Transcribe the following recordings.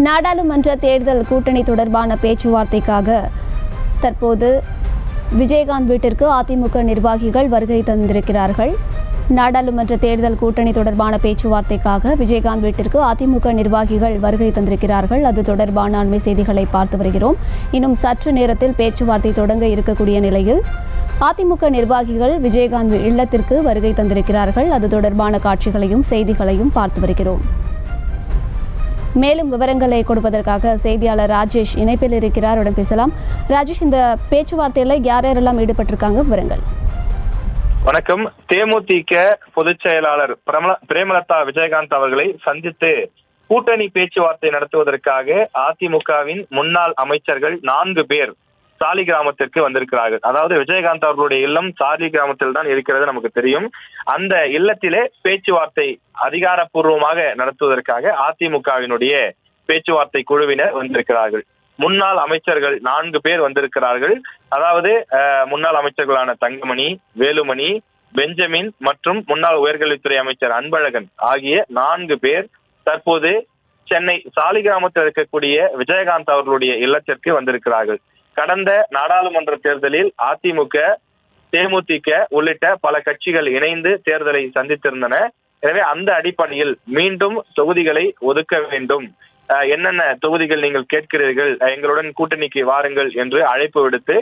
நாடாளுமன்ற தேர்தல் கூட்டணி தொடர்பான பேச்சுவார்த்தைக்காக தற்போது விஜயகாந்த் வீட்டிற்கு அதிமுக நிர்வாகிகள் வருகை தந்திருக்கிறார்கள். நாடாளுமன்ற தேர்தல் கூட்டணி தொடர்பான பேச்சுவார்த்தைக்காக விஜயகாந்த் வீட்டிற்கு அதிமுக நிர்வாகிகள் வருகை தந்திருக்கிறார்கள். அது தொடர்பான அண்மை செய்திகளை பார்த்து வருகிறோம். இன்னும் சற்று நேரத்தில் பேச்சுவார்த்தை தொடங்க இருக்கக்கூடிய நிலையில் அதிமுக நிர்வாகிகள் விஜயகாந்த் இல்லத்திற்கு வருகை தந்திருக்கிறார்கள். அது தொடர்பான காட்சிகளையும் செய்திகளையும் பார்த்து வருகிறோம். மேலும் விவரங்களை கொடுப்பதற்காக செய்தியாளர் ராஜேஷ் இணைப்பில் இருக்கிறார். உடன் பேசலாம். ராஜேஷ், இந்த பேச்சுவார்த்தையில் யாரெல்லாம் ஈடுபட்டிருக்காங்க, விவரங்கள்? வணக்கம். தேமுதிக பொதுச் செயலாளர் பிரேமலதா விஜயகாந்த் அவர்களை சந்தித்து கூட்டணி பேச்சுவார்த்தை நடத்துவதற்காக அதிமுகவின் முன்னாள் அமைச்சர்கள் 4 பேர் சாலி கிராமத்திற்கு வந்திருக்கிறார்கள். அதாவது விஜயகாந்த் அவர்களுடைய இல்லம் சாலி கிராமத்தில் தான் இருக்கிறது, நமக்கு தெரியும். அந்த இல்லத்திலே பேச்சுவார்த்தை அதிகாரப்பூர்வமாக நடத்துவதற்காக அதிமுகவினுடைய பேச்சுவார்த்தை குழுவினர் வந்திருக்கிறார்கள். முன்னாள் அமைச்சர்கள் 4 பேர் வந்திருக்கிறார்கள். அதாவது முன்னாள் அமைச்சர்களான தங்கமணி, வேலுமணி, பெஞ்சமின் மற்றும் முன்னாள் உயர்கல்வித்துறை அமைச்சர் அன்பழகன் ஆகிய 4 பேர் தற்போது சென்னை சாலிகிராமத்தில் இருக்கக்கூடிய விஜயகாந்த் அவர்களுடைய இல்லத்திற்கு வந்திருக்கிறார்கள். கடந்த நாடாளுமன்ற தேர்தலில் அதிமுக, தேமுதிக உள்ளிட்ட பல கட்சிகள் இணைந்து தேர்தலை சந்தித்திருந்தன. எனவே அந்த அடிப்படையில் மீண்டும் தொகுதிகளை ஒதுக்க வேண்டும், என்னென்ன தொகுதிகள் நீங்கள் கேட்கிறீர்கள், எங்களுடன் கூட்டணிக்கு வாருங்கள் என்று அழைப்பு விடுத்து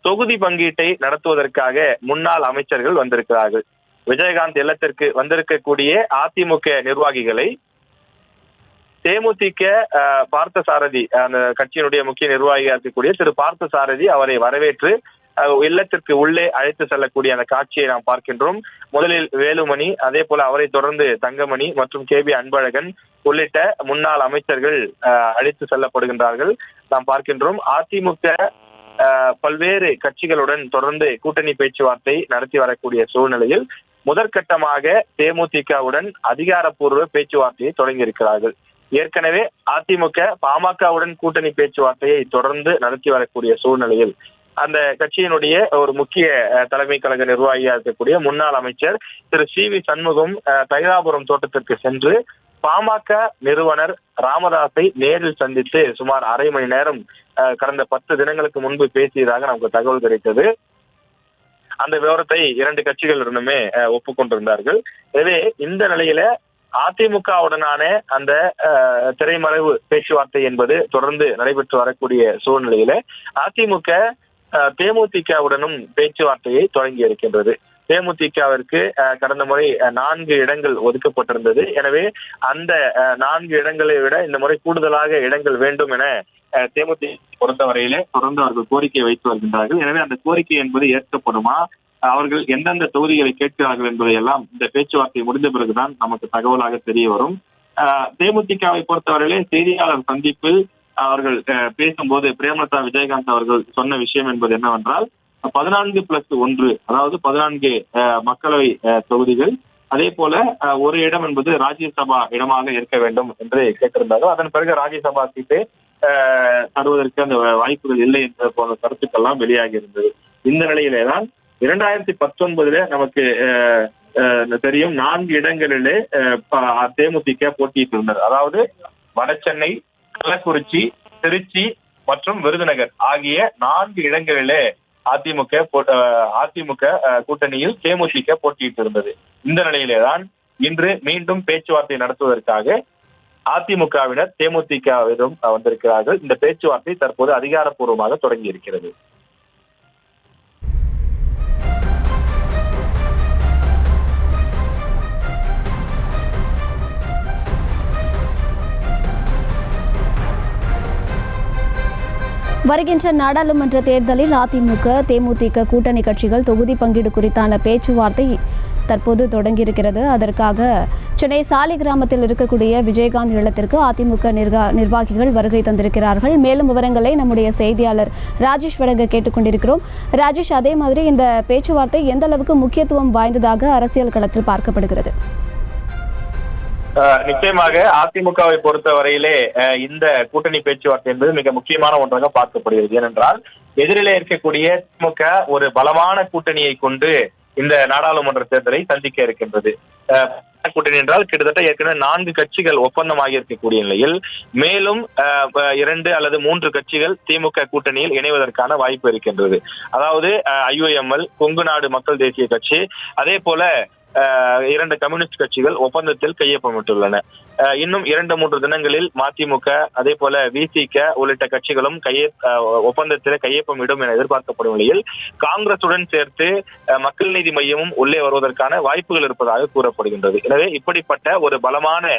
தொகுதி பங்கீட்டை நடத்துவதற்காக முன்னாள் அமைச்சர்கள் வந்திருக்கிறார்கள். விஜயகாந்த் இல்லத்திற்கு வந்திருக்கக்கூடிய அதிமுக நிர்வாகிகளை தேமுதிக பார்த்தசாரதி, அந்த கட்சியினுடைய முக்கிய நிர்வாகியாக இருக்கக்கூடிய திரு பார்த்தசாரதி அவரை வரவேற்று இல்லத்திற்கு உள்ளே அழைத்து செல்லக்கூடிய அந்த காட்சியை நாம் பார்க்கின்றோம். முதலில் வேலுமணி, அதே போல அவரை தொடர்ந்து தங்கமணி மற்றும் KB அன்பழகன் உள்ளிட்ட முன்னாள் அமைச்சர்கள் அழைத்து செல்லப்படுகின்றார்கள் நாம் பார்க்கின்றோம். அதிமுக பல்வேறு கட்சிகளுடன் தொடர்ந்து கூட்டணி பேச்சுவார்த்தை நடத்தி வரக்கூடிய சூழ்நிலையில் முதற்கட்டமாக தேமுதிகவுடன் அதிகாரப்பூர்வ பேச்சுவார்த்தையை தொடங்கி இருக்கிறார்கள். ஏற்கனவே அதிமுக பாமகவுடன் கூட்டணி பேச்சுவார்த்தையை தொடர்ந்து நடத்தி வரக்கூடிய சூழ்நிலையில் அந்த கட்சியினுடைய ஒரு முக்கிய தலைமை கழக நிர்வாகியாக இருக்கக்கூடிய முன்னாள் அமைச்சர் திரு CV சண்முகம் தைலாபுரம் தோட்டத்திற்கு சென்று பாமக நிறுவனர் ராமதாஸை நேரில் சந்தித்து சுமார் அரை மணி நேரம் கடந்த 10 தினங்களுக்கு முன்பு பேசியதாக நமக்கு தகவல் கிடைத்தது. அந்த விவரத்தை 2 கட்சிகளிடமே ஒப்புக்கொண்டிருந்தார்கள். எனவே இந்த நிலையில அதிமுகவுடனான அந்த திரைமறைவு பேச்சுவார்த்தை என்பது தொடர்ந்து நடைபெற்று வரக்கூடிய சூழ்நிலையில அதிமுக தேமுதிகவுடனும் பேச்சுவார்த்தையை தொடங்கி இருக்கின்றது. தேமுதிகவிற்கு கடந்த முறை 4 இடங்கள் ஒதுக்கப்பட்டிருந்தது. எனவே அந்த 4 இடங்களை விட இந்த முறை கூடுதலாக இடங்கள் வேண்டும் என தேமுதிக பொறுத்தவரையிலே தொடர்ந்து அவர்கள் கோரிக்கை வைத்து வருகின்றார்கள். எனவே அந்த கோரிக்கை என்பது ஏற்கப்படுமா, அவர்கள் எந்தெந்த தொகுதிகளை கேட்கிறார்கள் என்பதையெல்லாம் இந்த பேச்சுவார்த்தை முடிந்த பிறகுதான் நமக்கு தகவலாக தெரிய வரும். தேமுதிகவை பொறுத்தவரையிலே செய்தியாளர் சந்திப்பில் அவர்கள் பேசும்போது பிரேமலதா விஜயகாந்த் அவர்கள் சொன்ன விஷயம் என்பது என்னவென்றால் 14+1, அதாவது 14 மக்களவை தொகுதிகள், அதே போல ஒரு இடம் என்பது ராஜ்யசபா இடமாக இருக்க வேண்டும் என்று கேட்டிருந்தார்கள். அதன் பிறகு ராஜ்யசபா சீட்டை தருவதற்கு அந்த வாய்ப்புகள் இல்லை என்ற போன்ற கருத்துக்கெல்லாம் வெளியாகி இருந்தது. இந்த நிலையிலேதான் 2019 நமக்கு தெரியும் 4 இடங்களிலே தேமுதிக போட்டியிட்டு இருந்தது. அதாவது வடசென்னை, கள்ளக்குறிச்சி, திருச்சி மற்றும் விருதுநகர் ஆகிய 4 இடங்களிலே அதிமுக கூட்டணியில் தேமுதிக போட்டியிட்டு இருந்தது. இந்த நிலையிலேதான் இன்று மீண்டும் பேச்சுவார்த்தை நடத்துவதற்காக அதிமுகவினர் தேமுதிகவிடம் வந்திருக்கிறார்கள். இந்த பேச்சுவார்த்தை தற்போது அதிகாரப்பூர்வமாக தொடங்கி இருக்கிறது. வருகின்ற நாடாளுமன்ற தேர்தலில் அதிமுக, தேமுதிக கூட்டணி கட்சிகள் தொகுதி பங்கீடு குறித்தான பேச்சுவார்த்தை தற்போது தொடங்கியிருக்கிறது. அதற்காக சென்னை சாலி கிராமத்தில் இருக்கக்கூடிய விஜயகாந்த் இல்லத்திற்கு அதிமுக நிர்வாகிகள் வருகை தந்திருக்கிறார்கள். மேலும் விவரங்களை நம்முடைய செய்தியாளர் ராஜேஷ் வழங்க கேட்டுக்கொண்டிருக்கிறோம். ராஜேஷ், அதே மாதிரி இந்த பேச்சுவார்த்தை எந்த அளவுக்கு முக்கியத்துவம் வாய்ந்ததாக அரசியல் களத்தில் பார்க்கப்படுகிறது? நிச்சயமாக அதிமுகவை பொறுத்த வரையிலே இந்த கூட்டணி பேச்சுவார்த்தை என்பது மிக முக்கியமான ஒன்றாக பார்க்கப்படுகிறது. ஏனென்றால் எதிரிலே இருக்கக்கூடிய திமுக ஒரு பலமான கூட்டணியை கொண்டு இந்த நாடாளுமன்ற தேர்தலை சந்திக்க இருக்கின்றது. கூட்டணி என்றால் கிட்டத்தட்ட ஏற்கனவே 4 கட்சிகள் ஒப்பந்தமாகி இருக்கக்கூடிய நிலையில் மேலும் 2 அல்லது 3 கட்சிகள் திமுக கூட்டணியில் இணைவதற்கான வாய்ப்பு இருக்கின்றது. அதாவது IOML, கொங்கு நாடு மக்கள் தேசிய கட்சி, அதே போல 2 கம்யூனிஸ்ட் கட்சிகள் ஒப்பந்தத்தில் கையொப்பமிட்டுள்ளன. இன்னும் 2-3 தினங்களில் மதிமுக, அதே போல VCK உள்ளிட்ட கட்சிகளும் ஒப்பந்தத்தில் கையொப்பமிடும் என எதிர்பார்க்கப்படும் நிலையில் காங்கிரசுடன் சேர்த்து மக்கள் நீதி மையமும் உள்ளே வருவதற்கான வாய்ப்புகள் இருப்பதாக கூறப்படுகின்றது. எனவே இப்படிப்பட்ட ஒரு பலமான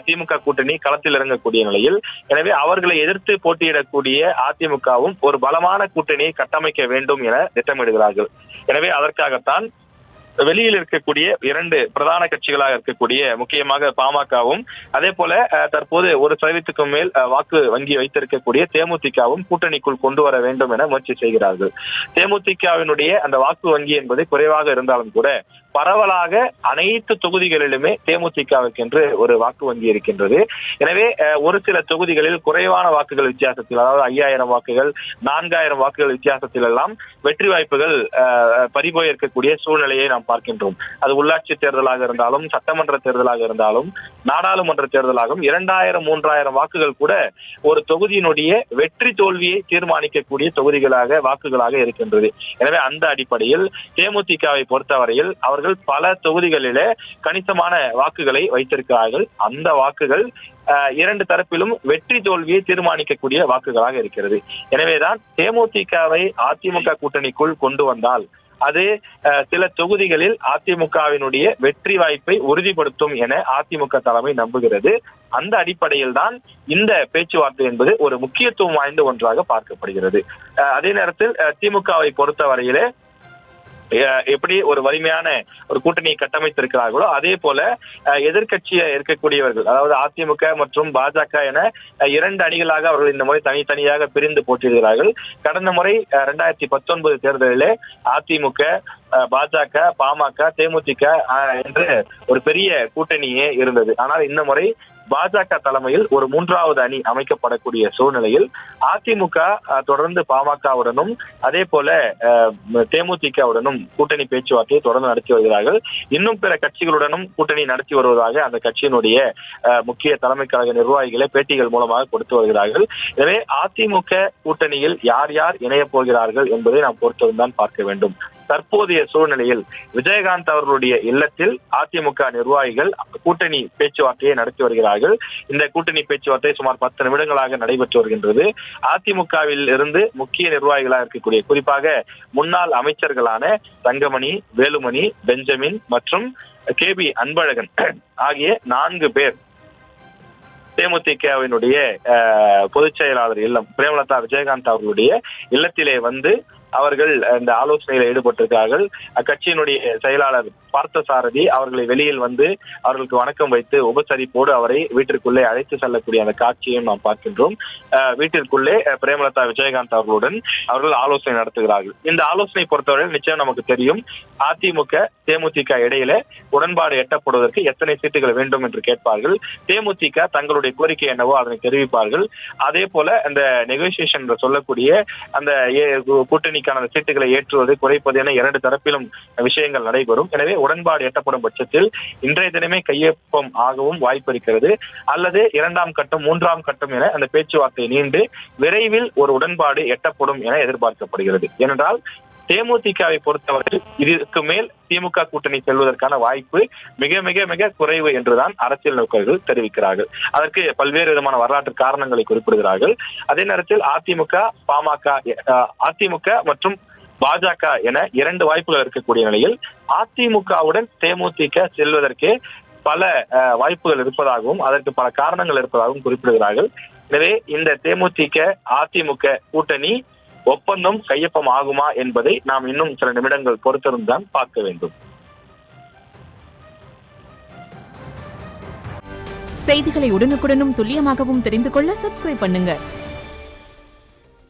திமுக கூட்டணி களத்தில் இறங்கக்கூடிய நிலையில், எனவே அவர்களை எதிர்த்து போட்டியிடக்கூடிய அதிமுகவும் ஒரு பலமான கூட்டணியை கட்டமைக்க வேண்டும் என திட்டமிடுகிறார்கள். எனவே அதற்காகத்தான் வெளியில் இருக்கக்கூடிய 2 பிரதான கட்சிகளாக இருக்கக்கூடிய முக்கியமாக பாமகவும், அதே போல தற்போது 1% மேல் வாக்கு வங்கி வைத்திருக்கக்கூடிய தேமுதிகவும் கூட்டணிக்குள் கொண்டு வர வேண்டும் என முயற்சி செய்கிறார்கள். தேமுதிகவினுடைய அந்த வாக்கு வங்கி என்பது குறைவாக இருந்தாலும் கூட பரவலாக அனைத்து தொகுதிகளிலுமே தேமுதிகவுக்கு என்று ஒரு வாக்கு வங்கி இருக்கின்றது. எனவே ஒரு சில தொகுதிகளில் குறைவான வாக்குகள் வித்தியாசத்தில், அதாவது 5000 வாக்குகள், 4000 வாக்குகள் வித்தியாசத்தில் எல்லாம் வெற்றி வாய்ப்புகள் பறிபோய் இருக்கக்கூடிய சூழ்நிலையை நாம் பார்க்கின்றோம். அது உள்ளாட்சி தேர்தலாக இருந்தாலும், சட்டமன்ற தேர்தலாக இருந்தாலும், நாடாளுமன்ற தேர்தலாகவும் 2000, 3000 வாக்குகள் கூட ஒரு தொகுதியினுடைய வெற்றி தோல்வியை தீர்மானிக்கக்கூடிய வாக்குகளாக இருக்கின்றது. எனவே அந்த அடிப்படையில் தேமுதிகவை பொறுத்தவரையில் அவர்கள் பல தொகுதிகளிலே கணிசமான வாக்குகளை வைத்திருக்கிறார்கள். அந்த வாக்குகள் 2 தரப்பிலும் வெற்றி தோல்வியை தீர்மானிக்கக்கூடிய வாக்குகளாக இருக்கிறது. எனவேதான் தேமுதிகவை அதிமுக கூட்டணிக்குள் கொண்டு வந்தால் அது சில தொகுதிகளில் அதிமுகவினுடைய வெற்றி வாய்ப்பை உறுதிப்படுத்தும் என அதிமுக தலைமை நம்புகிறது. அந்த அடிப்படையில் தான் இந்த பேச்சுவார்த்தை என்பது ஒரு முக்கியத்துவம் வாய்ந்த ஒன்றாக பார்க்கப்படுகிறது. அதே நேரத்தில் திமுகவை பொறுத்தவரையிலே எப்படி ஒரு வலிமையான ஒரு கூட்டணியை கட்டமைத்திருக்கிறார்களோ அதே போல எதிர்கட்சியா இருக்கக்கூடியவர்கள், அதாவது அதிமுக மற்றும் பாஜக என 2 அணிகளாக அவர்கள் இந்த முறை தனித்தனியாக பிரிந்து போட்டியிடுகிறார்கள். கடந்த முறை 2019 தேர்தலிலே அதிமுக, பாஜக, பாமக, தேமுதிக என்று ஒரு பெரிய கூட்டணியே இருந்தது. ஆனால் இந்த முறை பாஜக தலைமையில் ஒரு 3வது அணி அமைக்கப்படக்கூடிய சூழ்நிலையில் அதிமுக தொடர்ந்து பாமகவுடனும் அதே போல தேமுதிகவுடனும் கூட்டணி பேச்சுவார்த்தையை தொடர்ந்து நடத்தி வருகிறார்கள். இன்னும் பிற கட்சிகளுடனும் கூட்டணி நடத்தி வருவதாக அந்த கட்சியினுடைய முக்கிய தலைமை கழக நிர்வாகிகளை பேட்டிகள் மூலமாக கொடுத்து வருகிறார்கள். எனவே அதிமுக கூட்டணியில் யார் யார் இணைய போகிறார்கள் என்பதை நாம் பொறுத்தவரைதான் பார்க்க வேண்டும். தற்போதைய சூழ்நிலையில் விஜயகாந்த் அவர்களுடைய இல்லத்தில் அதிமுக நிர்வாகிகள் கூட்டணி பேச்சுவார்த்தையை நடத்தி வருகிறார்கள். இந்த கூட்டணி பேச்சுவார்த்தை சுமார் 10 நிமிடங்களாக நடைபெற்று வருகின்றது. அதிமுகவில் இருந்து முக்கிய நிர்வாகிகளாக இருக்கக்கூடிய, குறிப்பாக முன்னாள் அமைச்சர்களான தங்கமணி, வேலுமணி, பெஞ்சமின் மற்றும் KB அன்பழகன் ஆகிய 4 பேர் தேமுதிகவினுடைய பொதுச் செயலாளர் இல்லம் பிரேமலதா விஜயகாந்த் அவர்களுடைய இல்லத்திலே வந்து அவர்கள் இந்த ஆலோசனையில் ஈடுபட்டிருக்கிறார்கள். அக்கட்சியினுடைய செயலாளர் பார்த்தசாரதி அவர்களை வெளியில் வந்து அவர்களுக்கு வணக்கம் வைத்து உபசரிப்போடு அவரை வீட்டிற்குள்ளே அழைத்து செல்லக்கூடிய அந்த காட்சியையும் நாம் பார்க்கின்றோம். வீட்டிற்குள்ளே பிரேமலதா விஜயகாந்த் அவர்களுடன் அவர்கள் ஆலோசனை நடத்துகிறார்கள். இந்த ஆலோசனை பொறுத்தவரை நிச்சயம் நமக்கு தெரியும், அதிமுக தேமுதிக இடையில உடன்பாடு எட்டப்படுவதற்கு எத்தனை சீட்டுகள் வேண்டும் என்று கேட்பார்கள். தேமுதிக தங்களுடைய கோரிக்கை என்னவோ அதனை தெரிவிப்பார்கள். அதே போல அந்த நெகோசியேஷன் சொல்லக்கூடிய அந்த கூட்டணிக்கான சீட்டுகளை ஏற்றுவது குறைப்பது என 2 தரப்பிலும் விஷயங்கள் நடைபெறும். எனவே உடன்பாடு எட்டப்படும் பட்சத்தில் இன்றைய தினமே கையொப்பம் ஆகவும் வாய்ப்பு இருக்கிறது. அல்லது 2ஆம் கட்டம் 3ஆம் கட்டம் என அந்த பேச்சுவார்த்தை நீண்டு விரைவில் ஒரு உடன்பாடு எட்டப்படும் என எதிர்பார்க்கப்படுகிறது. ஏனென்றால் தேமுதிகவை பொறுத்தவரை இதற்கு மேல் திமுக கூட்டணி செல்வதற்கான வாய்ப்பு மிக மிக மிக குறைவு என்றுதான் அரசியல் நோக்கர்கள் தெரிவிக்கிறார்கள். அதற்கு பல்வேறு விதமான வரலாற்று காரணங்களை குறிப்பிடுகிறார்கள். அதே நேரத்தில் அதிமுக மற்றும் பாஜக என 2 வாய்ப்புகள் இருக்கக்கூடிய நிலையில் அதிமுகவுடன் தேமுதிக செல்வதற்கு பல வாய்ப்புகள் இருப்பதாகவும் அதற்கு பல காரணங்கள் இருப்பதாகவும் குறிப்பிடுகிறார்கள். எனவே இந்த தேமுதிக அதிமுக கூட்டணி ஒப்பந்தம் கையொப்பம் ஆகுமா என்பதை நாம் இன்னும் சில நிமிடங்கள் பொறுத்திருந்துதான் பார்க்க வேண்டும். செய்திகளை உடனுக்குடனும் துல்லியமாகவும் தெரிந்து கொள்ள சப்ஸ்கிரைப் பண்ணுங்க.